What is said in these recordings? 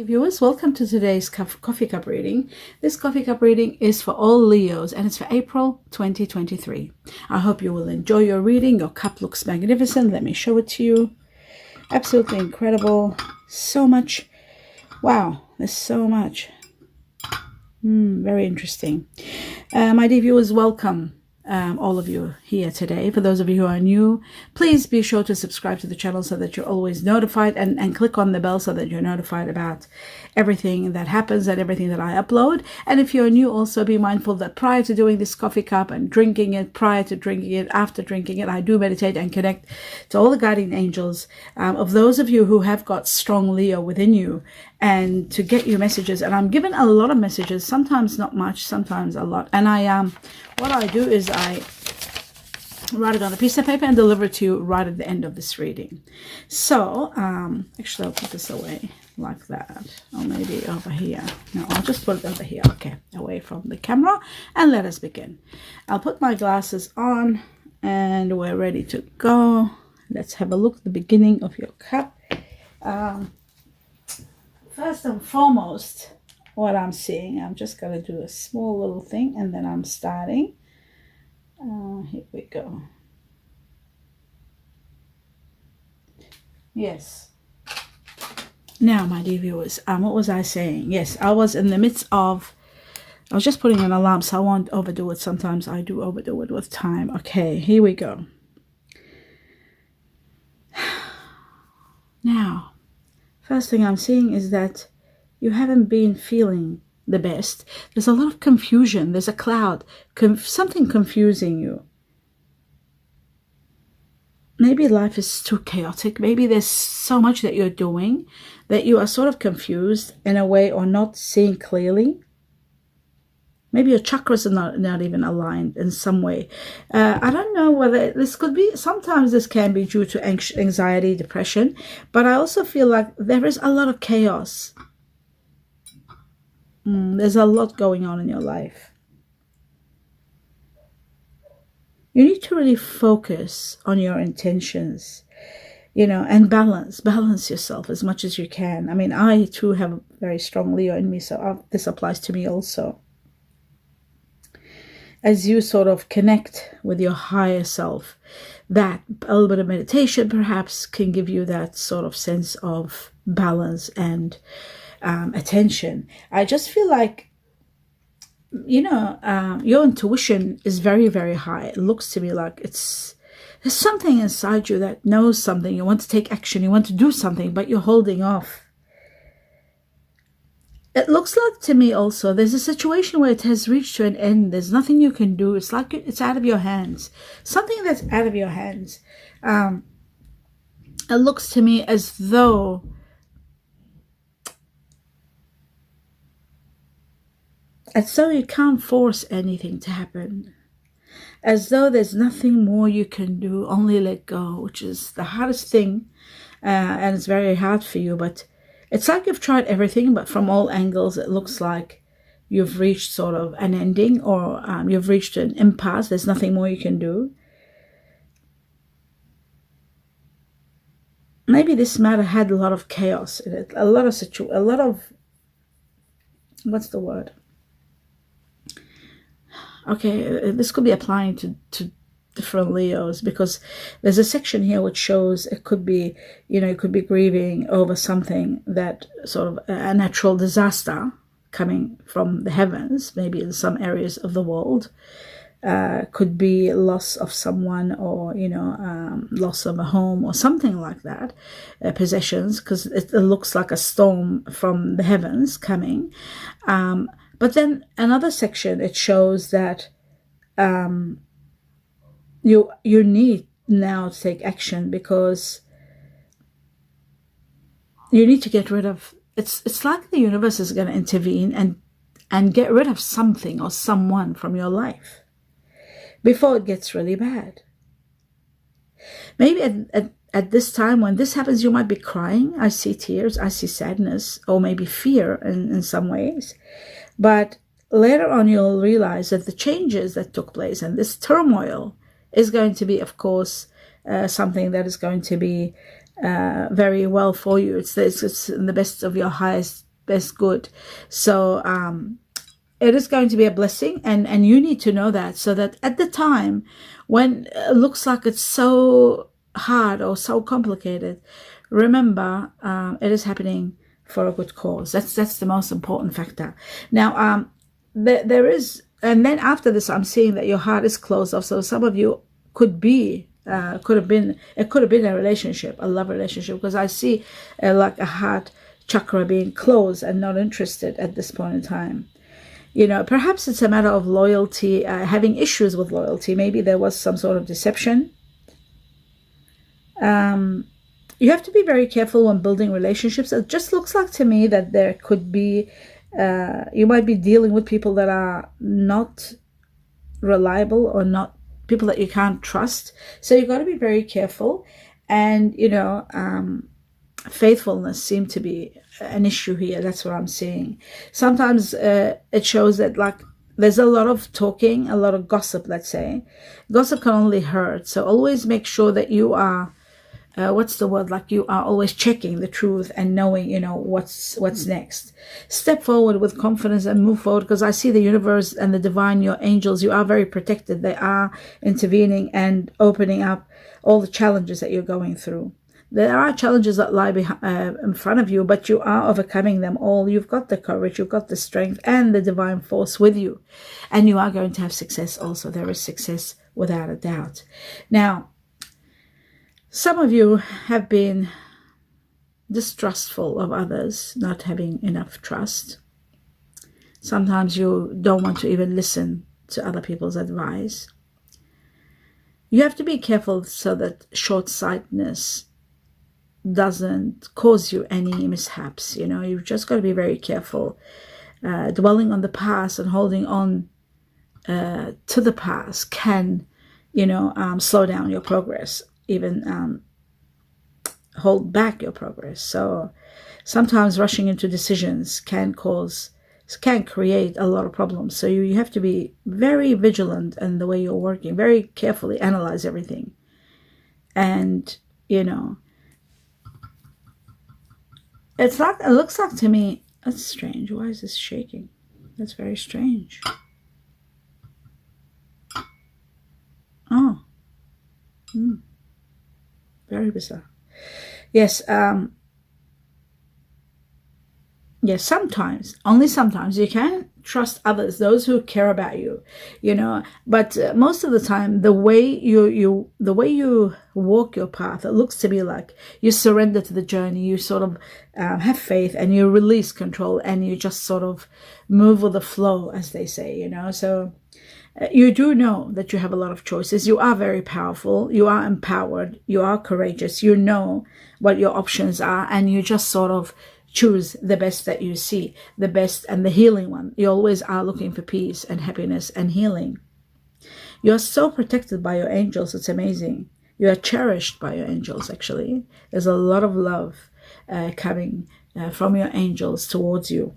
Viewers, welcome to today's coffee cup reading. This coffee cup reading is for all Leos and it's for April 2023. I hope you will enjoy your reading. Your cup looks magnificent. Let me show it to you. Absolutely incredible. So much. Wow, there's so much. Very interesting. My dear viewers, welcome. All of you here today. For those of you who are new, please be sure to subscribe to the channel so that you're always notified, and click on the bell so that you're notified about everything that happens and everything that I upload. And if you're new, also be mindful that prior to doing this coffee cup and drinking it, prior to drinking it, after drinking it, I do meditate and connect to all the guardian angels of those of you who have got strong Leo within you, and to get you messages. And I'm given a lot of messages, sometimes not much, sometimes a lot. And what I do is I write it on a piece of paper and deliver it to you right at the end of this reading. So actually I'll put this away like that, or maybe over here. No, I'll just put it over here. Okay, away from the camera, and let us begin. I'll put my glasses on and we're ready to go. Let's have a look at the beginning of your cup. First and foremost, what I'm seeing, I'm just going to do a small little thing and then I'm starting. Here we go. Yes. Now, my dear viewers, what was I saying? Yes, I was in the midst of, I was just putting an alarm so I won't overdo it. Sometimes I do overdo it with time. Okay, here we go. Now, first thing I'm seeing is that you haven't been feeling the best. There's a lot of confusion. There's a cloud, something confusing you. Maybe life is too chaotic. Maybe there's so much that you're doing that you are sort of confused in a way, or not seeing clearly. Maybe your chakras are not even aligned in some way. I don't know whether this could be, sometimes this can be due to anxiety, depression, but I also feel like there is a lot of chaos. There's a lot going on in your life. You need to really focus on your intentions, and balance yourself as much as you can. I mean, I too have a very strong Leo in me, so this applies to me also. As you sort of connect with your higher self, that a little bit of meditation perhaps can give you that sort of sense of balance and attention. I just feel like, your intuition is very, very high. It looks to me like there's something inside you that knows something. You want to take action, you want to do something, but you're holding off. It looks like to me also there's a situation where it has reached to an end. There's nothing you can do. It's like it's out of your hands. Something that's out of your hands. It looks to me as though you can't force anything to happen. As though there's nothing more you can do, only let go, which is the hardest thing. And it's very hard for you, but it's like you've tried everything, but from all angles, it looks like you've reached sort of an ending, or you've reached an impasse. There's nothing more you can do. Maybe this matter had a lot of chaos in it, a lot of, what's the word? Okay, this could be applying to different Leos, because there's a section here which shows it could be, you could be grieving over something that sort of a natural disaster coming from the heavens, maybe in some areas of the world. Could be loss of someone, or loss of a home or something like that, possessions, because it looks like a storm from the heavens coming. But then another section, it shows that you need now to take action, because you need to get rid of, it's like the universe is going to intervene and get rid of something or someone from your life before it gets really bad. Maybe at this time when this happens, you might be crying. I see tears, I see sadness, or maybe fear in some ways. But later on, you'll realize that the changes that took place and this turmoil is going to be, of course, something that is going to be very well for you. It's in the best of your highest best good. So it is going to be a blessing, and you need to know that, so that at the time when it looks like it's so hard or so complicated, remember it is happening for a good cause. That's the most important factor. Now there is, and then after this, I'm seeing that your heart is closed off. So some of you could have been a relationship, a love relationship, because I see like a heart chakra being closed and not interested at this point in time. Perhaps it's a matter of loyalty, having issues with loyalty. Maybe there was some sort of deception. You have to be very careful when building relationships. It just looks like to me that there could be, you might be dealing with people that are not reliable, or not people that you can't trust. So you've got to be very careful. And, faithfulness seemed to be an issue here. That's what I'm seeing. Sometimes it shows that like there's a lot of talking, a lot of gossip, let's say. Gossip can only hurt. So always make sure that you are, like you are always checking the truth and knowing, what's next. Step forward with confidence and move forward, because I see the universe and the divine, your angels, you are very protected. They are intervening and opening up all the challenges that you're going through. There are challenges that lie in front of you, but you are overcoming them all. You've got the courage, you've got the strength and the divine force with you. And you are going to have success also. There is success without a doubt. Now, some of you have been distrustful of others, not having enough trust. Sometimes you don't want to even listen to other people's advice. You have to be careful so that short-sightedness doesn't cause you any mishaps. You've just got to be very careful. Dwelling on the past and holding on to the past can, slow down your progress, even hold back your progress. So sometimes rushing into decisions can create a lot of problems. So you have to be very vigilant in the way you're working, very carefully analyze everything. And, it looks like to me, that's strange. Why is this shaking? That's very strange. Oh. Very bizarre. Yes, yes, sometimes, only sometimes, you can trust others, those who care about you, but most of the time, the way you walk your path, it looks to be like you surrender to the journey, you sort of have faith, and you release control, and you just sort of move with the flow, as they say, so you do know that you have a lot of choices. You are very powerful, you are empowered, you are courageous, you know what your options are, and you just sort of choose the best that you see, the best and the healing one. You always are looking for peace and happiness and healing. You're so protected by your angels. It's amazing. You are cherished by your angels, actually. There's a lot of love coming from your angels towards you.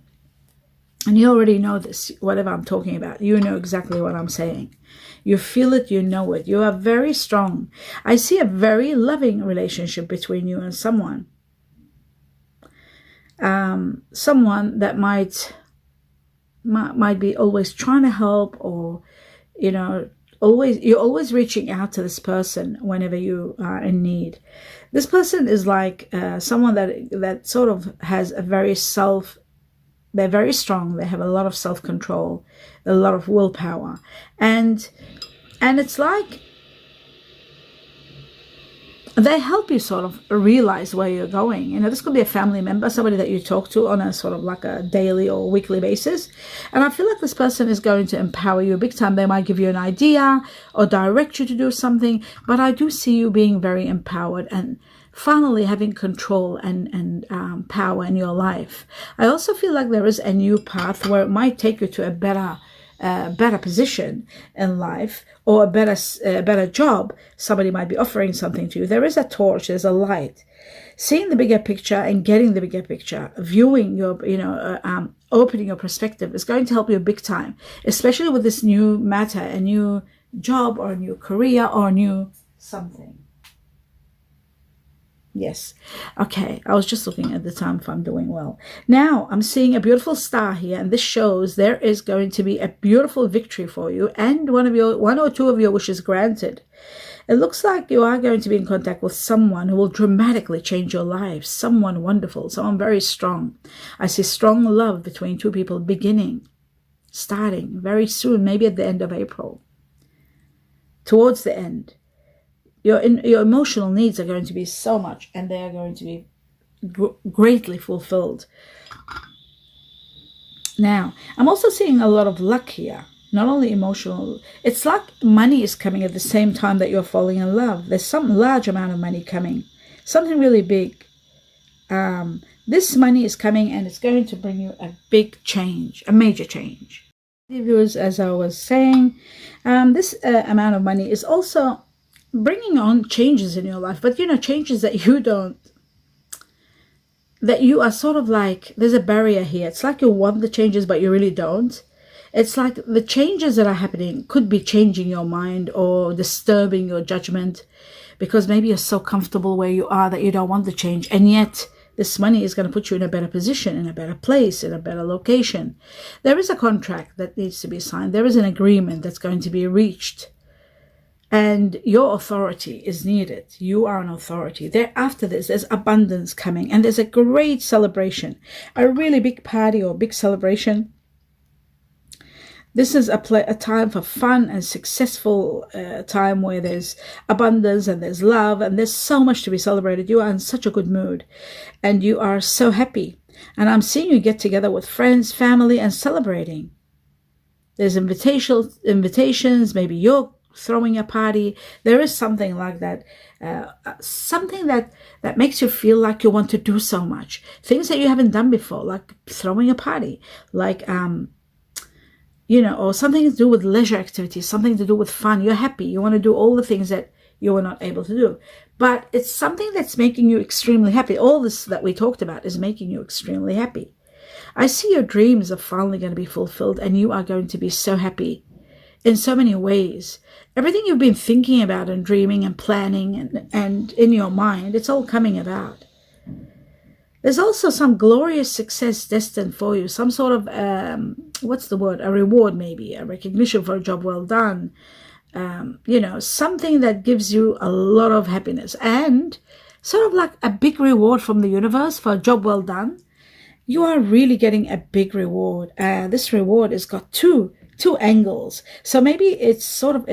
And you already know this, whatever I'm talking about. You know exactly what I'm saying. You feel it, you know it. You are very strong. I see a very loving relationship between you and someone. Someone that might be always trying to help, or you're always reaching out to this person whenever you are in need. This person is like someone that sort of has they're very strong, they have a lot of self-control, a lot of willpower, and it's like they help you sort of realize where you're going. This could be a family member, somebody that you talk to on a sort of like a daily or weekly basis. And I feel like this person is going to empower you big time. They might give you an idea or direct you to do something, but I do see you being very empowered and finally having control and power in your life. I also feel like there is a new path where it might take you to a better position in life, or a better job. Somebody might be offering something to you. There is a torch, there's a light. Seeing the bigger picture and getting the bigger picture, viewing your, opening your perspective is going to help you big time, especially with this new matter, a new job or a new career or a new something. Yes. Okay. I was just looking at the time if I'm doing well. Now I'm seeing a beautiful star here, and this shows there is going to be a beautiful victory for you, and one or two of your wishes granted. It looks like you are going to be in contact with someone who will dramatically change your life. Someone wonderful, someone very strong. I see strong love between two people starting very soon, maybe at the end of April. Towards the end. Your emotional needs are going to be so much, and they are going to be greatly fulfilled. Now, I'm also seeing a lot of luck here. Not only emotional, it's like money is coming at the same time that you're falling in love. There's some large amount of money coming, something really big. This money is coming, and it's going to bring you a big change, a major change. Viewers, as I was saying, this amount of money is also bringing on changes in your life, but changes that you are sort of like, there's a barrier here. It's like you want the changes, but you really don't. It's like the changes that are happening could be changing your mind or disturbing your judgment, because maybe you're so comfortable where you are that you don't want the change, and yet this money is going to put you in a better position, in a better place, in a better location. There is a contract that needs to be signed. There is an agreement that's going to be reached. And your authority is needed. You are an authority. After this, there's abundance coming. And there's a great celebration. A really big party or big celebration. This is a time for fun and successful time where there's abundance and there's love. And there's so much to be celebrated. You are in such a good mood. And you are so happy. And I'm seeing you get together with friends, family, and celebrating. There's invitations. Maybe you're throwing a party. There is something like that, something that makes you feel like you want to do so much, things that you haven't done before, like throwing a party, like or something to do with leisure activities, something to do with fun. You're happy, you want to do all the things that you were not able to do, but it's something that's making you extremely happy. All this that we talked about is making you extremely happy. I see your dreams are finally going to be fulfilled, and you are going to be so happy in so many ways. Everything you've been thinking about and dreaming and planning and in your mind, it's all coming about. There's also some glorious success destined for you, some sort of, a reward maybe, a recognition for a job well done, something that gives you a lot of happiness, and sort of like a big reward from the universe for a job well done. You are really getting a big reward. This reward has got two angles. So maybe it's sort of,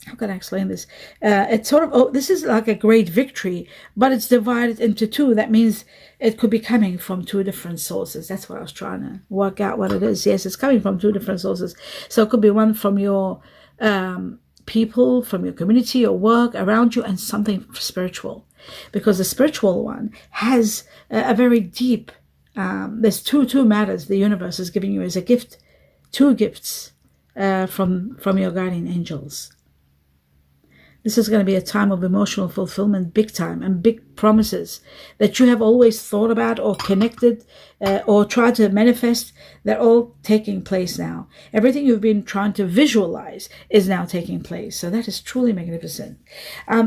how can I explain this? It's sort of, this is like a great victory, but it's divided into two. That means it could be coming from two different sources. That's what I was trying to work out what it is. Yes, it's coming from two different sources. So it could be one from your people, from your community or work around you, and something spiritual, because the spiritual one has a very deep, there's two matters the universe is giving you as a gift, two gifts from your guardian angels. This is going to be a time of emotional fulfillment, big time, and big promises that you have always thought about or connected or tried to manifest. They're all taking place now. Everything you've been trying to visualize is now taking place. So that is truly magnificent.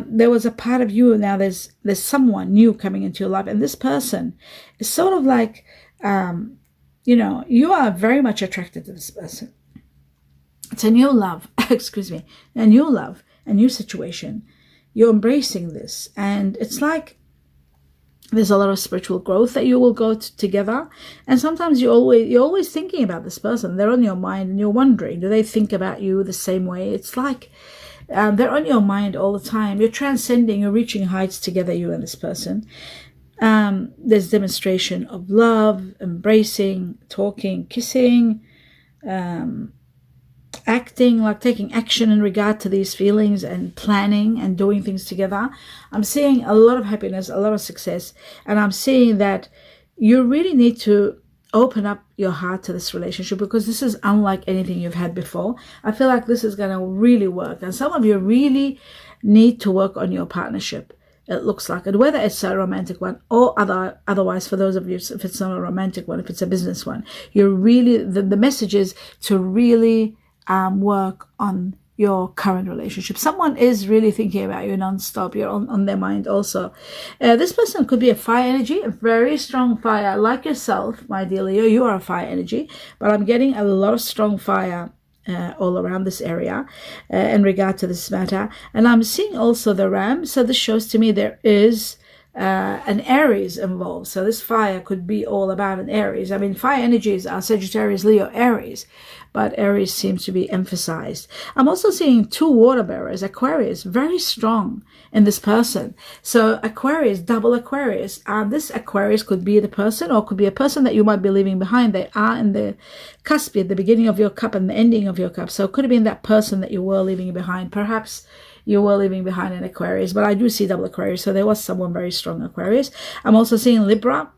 There was a part of you, now there's someone new coming into your life, and this person is sort of like, you are very much attracted to this person. It's a new love, a new love, a new situation. You're embracing this, and it's like there's a lot of spiritual growth that you will go together. And sometimes you're always thinking about this person. They're on your mind, and you're wondering, do they think about you the same way? It's like they're on your mind all the time. You're transcending, you're reaching heights together, you and this person. There's demonstration of love, embracing, talking, kissing, acting, like taking action in regard to these feelings, and planning and doing things together. I'm seeing a lot of happiness, a lot of success, and I'm seeing that you really need to open up your heart to this relationship, because this is unlike anything you've had before. I feel like this is going to really work, and some of you really need to work on your partnership. It looks like it, whether it's a romantic one or otherwise. For those of you, if it's not a romantic one, if it's a business one, you're really, the message is to really work on your current relationship. Someone is really thinking about you non-stop. You're on their mind also. This person could be a fire energy, a very strong fire. Like yourself, my dear Leo, you are a fire energy, but I'm getting a lot of strong fire all around this area in regard to this matter. And I'm seeing also the ram. So this shows to me there is an Aries involved. So this fire could be all about an Aries. I mean, fire energies are Sagittarius, Leo, Aries, but Aries seems to be emphasized. I'm also seeing two water bearers, Aquarius, very strong in this person. So Aquarius, double Aquarius. This Aquarius could be the person, or could be a person that you might be leaving behind. They are in the cusp, at the beginning of your cup and the ending of your cup. So it could have been that person that you were leaving behind. Perhaps you were leaving behind an Aquarius, but I do see double Aquarius. So there was someone very strong Aquarius. I'm also seeing Libra,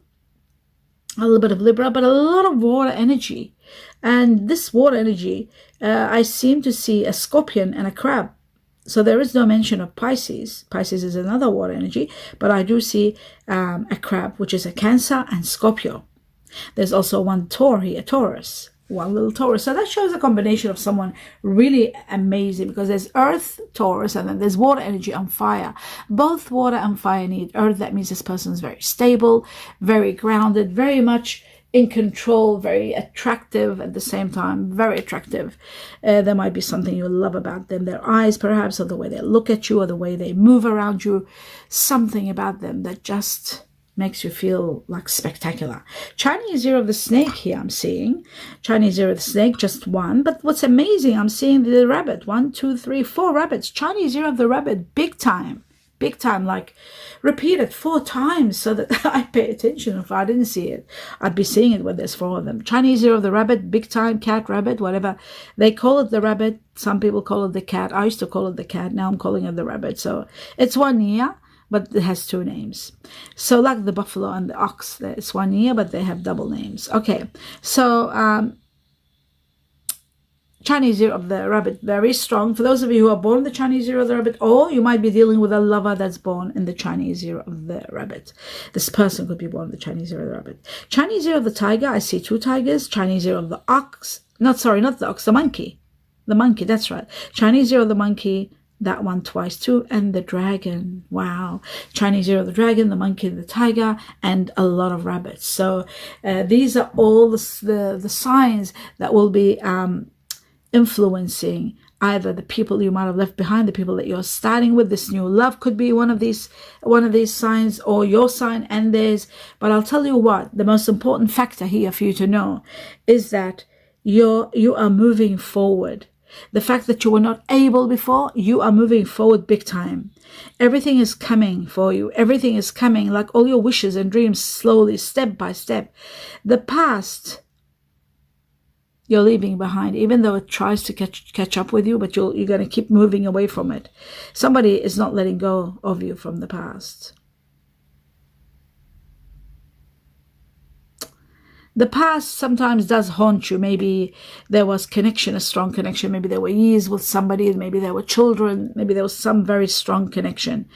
a little bit of Libra, but a lot of water energy. And this water energy, I seem to see a scorpion and a crab. So there is no mention of Pisces. Pisces is another water energy, but I do see a crab, which is a Cancer and Scorpio. There's also one Taur here, Taurus. One little Taurus. So that shows a combination of someone really amazing, because there's earth, Taurus, and then there's water energy on fire. Both water and fire need earth. That means this person is very stable, very grounded, very much in control, very attractive at the same time, very attractive. There might be something you love about them, their eyes perhaps, or the way they look at you, or the way they move around you, something about them that just makes you feel like spectacular. Chinese year of the snake here I'm seeing. Chinese year of the snake, just one. But what's amazing, I'm seeing the rabbit. 1, 2, 3, 4 rabbits. Chinese year of the rabbit, big time. Big time, like repeat it 4 times so that I pay attention. If I didn't see it, I'd be seeing it when there's 4 of them. Chinese year of the rabbit, big time, cat, rabbit, whatever. They call it the rabbit. Some people call it the cat. I used to call it the cat. Now I'm calling it the rabbit. So it's 1 year, but it has 2 names. So like the buffalo and the ox, it's 1 year, but they have double names. Okay, so Chinese year of the rabbit, very strong. For those of you who are born in the Chinese year of the rabbit, or you might be dealing with a lover that's born in the Chinese year of the rabbit. This person could be born in the Chinese year of the rabbit. Chinese year of the tiger, I see 2 tigers. Chinese year of the ox, not the ox, the monkey. The monkey, that's right. Chinese year of the monkey, that one twice too. And the dragon, wow. Chinese year of the dragon, the monkey, the tiger, and a lot of rabbits. So these are all the signs that will be influencing either the people you might have left behind, the people that you're starting with. This new love could be one of these signs, or your sign and theirs. But I'll tell you what, the most important factor here for you to know is that you are moving forward. The fact that you were not able before, you are moving forward big time. Everything is coming for you. Everything is coming, like all your wishes and dreams, slowly, step by step. The past, you're leaving behind, even though it tries to catch up with you, but you're going to keep moving away from it. Somebody is not letting go of you from the past. The past sometimes does haunt you. Maybe there was connection, a strong connection. Maybe there were years with somebody. Maybe there were children. Maybe there was some very strong connection.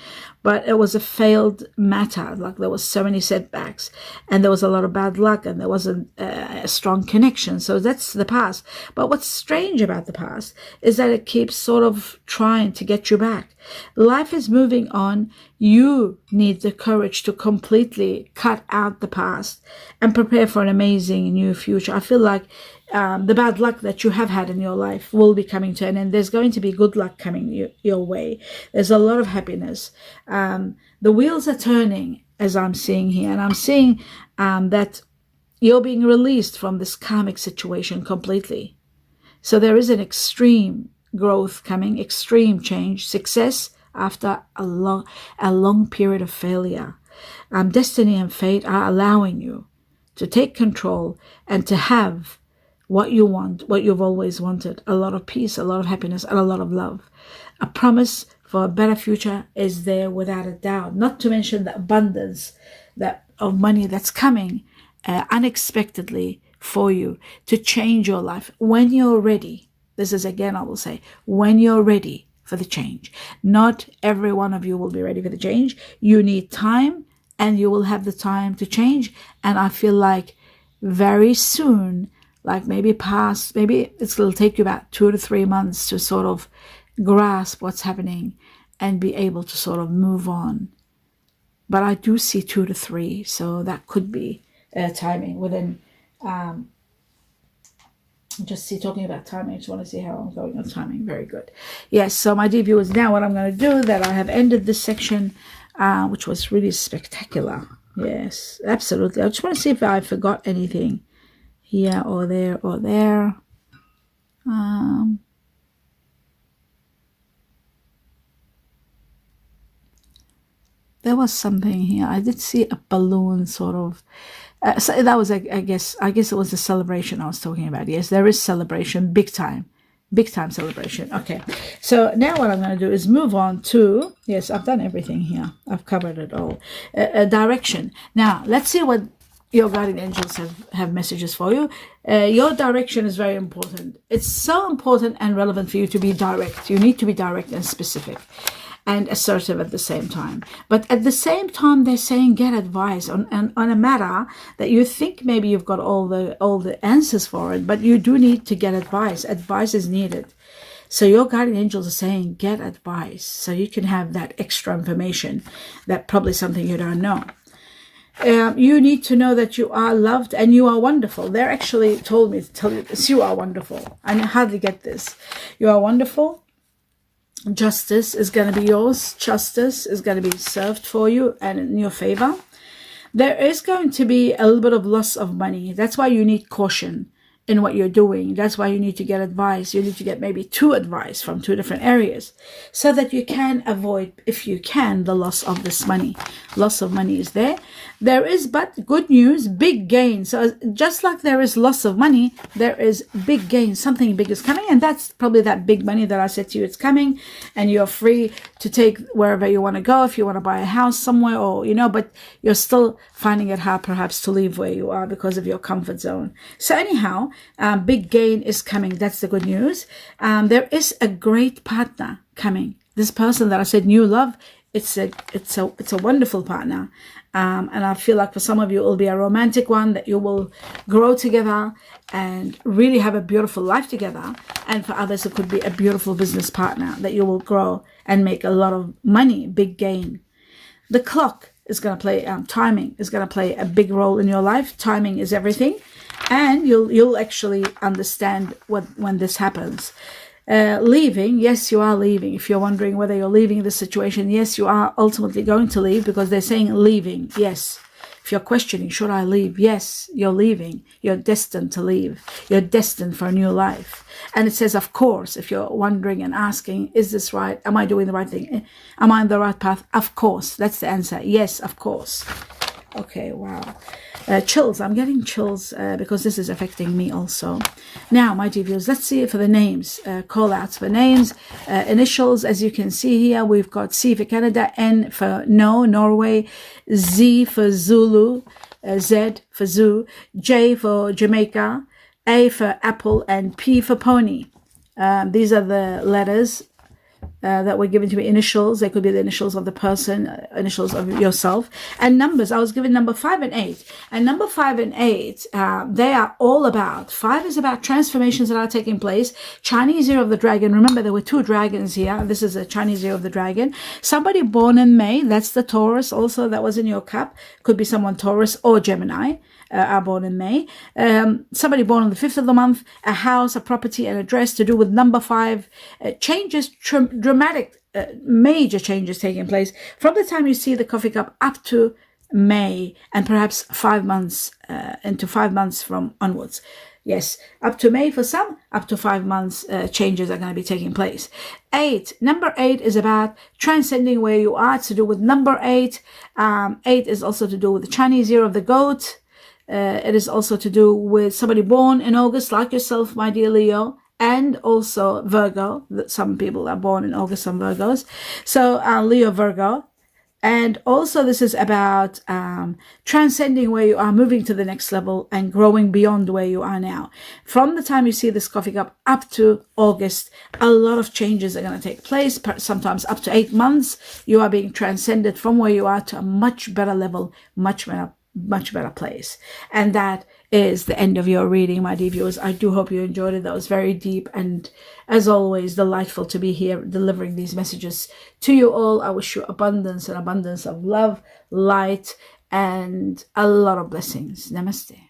But it was a failed matter. Like there was so many setbacks. And there was a lot of bad luck. And there wasn't a strong connection. So that's the past. But what's strange about the past is that it keeps sort of trying to get you back. Life is moving on. You need the courage to completely cut out the past and prepare for an amazing new future. I feel like the bad luck that you have had in your life will be coming to an end. There's going to be good luck coming your way. There's a lot of happiness. The wheels are turning, as I'm seeing here. And I'm seeing that you're being released from this karmic situation completely. So there is an extreme growth coming, extreme change, success after a long period of failure. Destiny and fate are allowing you to take control and to have what you want, what you've always wanted. A lot of peace, a lot of happiness, and a lot of love. A promise for a better future is there without a doubt. Not to mention the abundance of money that's coming unexpectedly for you to change your life when you're ready. This is, again, I will say, when you're ready for the change. Not every one of you will be ready for the change. You need time, and you will have the time to change. And I feel like very soon like maybe past, maybe it'll take you about 2 to 3 months to sort of grasp what's happening and be able to sort of move on. But I do see 2 to 3, so that could be timing within. Just see, talking about timing, I just want to see how I'm going on timing. Very good. Yes, so my dear viewers, now what I'm going to do, that I have ended this section, which was really spectacular. Yes, absolutely. I just want to see if I forgot anything here or there or there. There was something here. I did see a balloon sort of. So that was, I guess it was the celebration I was talking about. Yes, there is celebration, big time celebration. Okay, so now what I'm going to do is move on to, yes, I've done everything here. I've covered it all. Direction. Now, let's see what your guardian angels have messages for you. Your direction is very important. It's so important and relevant for you to be direct. You need to be direct and specific and assertive at the same time. But at the same time, they're saying get advice on a matter that you think maybe you've got all the answers for it, but you do need to get advice. Advice is needed. So your guardian angels are saying get advice so you can have that extra information, that probably something you don't know. You need to know that you are loved and you are wonderful. They're actually told me to tell you this. You are wonderful. I hardly get this. You are wonderful. Justice is going to be yours. Justice is going to be served for you and in your favor. There is going to be a little bit of loss of money. That's why you need caution in what you're doing. That's why you need to get advice. You need to get maybe 2 advice from 2 different areas so that you can avoid, if you can, the loss of this money. Loss of money is there. There is, but good news, big gain. So just like there is loss of money, there is big gain. Something big is coming, and that's probably that big money that I said to you, it's coming, and you're free to take wherever you want to go. If you want to buy a house somewhere, or, but you're still finding it hard perhaps to leave where you are because of your comfort zone. So anyhow, big gain is coming. That's the good news. There is a great partner coming. This person that I said new love, it's a wonderful partner. And I feel like for some of you, it will be a romantic one that you will grow together and really have a beautiful life together. And for others, it could be a beautiful business partner that you will grow and make a lot of money, big gain. The clock is going to play, timing is going to play a big role in your life. Timing is everything. And you'll actually understand when this happens. Leaving, yes, you are leaving. If you're wondering whether you're leaving this situation, yes, you are ultimately going to leave, because they're saying leaving. Yes. If you're questioning, should I leave? Yes, you're leaving. You're destined to leave. You're destined for a new life. And it says, of course, if you're wondering and asking, is this right? Am I doing the right thing? Am I on the right path? Of course. That's the answer. Yes, of course. Okay, wow. Chills. I'm getting chills because this is affecting me also. Now, my dear viewers, let's see for the names. Call outs for names. Initials, as you can see here, we've got C for Canada, N for No, Norway, Z for Zulu, Z for Zoo, J for Jamaica, A for Apple, and P for Pony. These are the letters that were given to me. Initials, they could be the initials of the person, initials of yourself. And numbers, I was given number 5 and 8. And number 5 and 8, they are all about, 5 is about transformations that are taking place. Chinese Year of the Dragon, remember there were 2 dragons here. This is a Chinese Year of the Dragon. Somebody born in May, that's the Taurus also that was in your cup. Could be someone Taurus or Gemini. Are born in May. Somebody born on the 5th of the month, a house, a property, an address to do with number 5. Changes, dramatic, major changes taking place from the time you see the coffee cup up to May, and perhaps 5 months, into 5 months from onwards. Yes, up to May for some, up to 5 months, changes are going to be taking place. 8, number 8 is about transcending where you are. It's to do with number 8. 8 is also to do with the Chinese Year of the Goat. It is also to do with somebody born in August, like yourself, my dear Leo, and also Virgo. Some people are born in August, some Virgos. So Leo, Virgo. And also this is about transcending where you are, moving to the next level and growing beyond where you are now. From the time you see this coffee cup up to August, a lot of changes are going to take place. Sometimes up to 8 months, you are being transcended from where you are to a much better level, much better place. And that is the end of your reading, my dear viewers. I do hope you enjoyed it. That was very deep, and as always, delightful to be here delivering these messages to you all. I wish you abundance and abundance of love, light, and a lot of blessings. Namaste.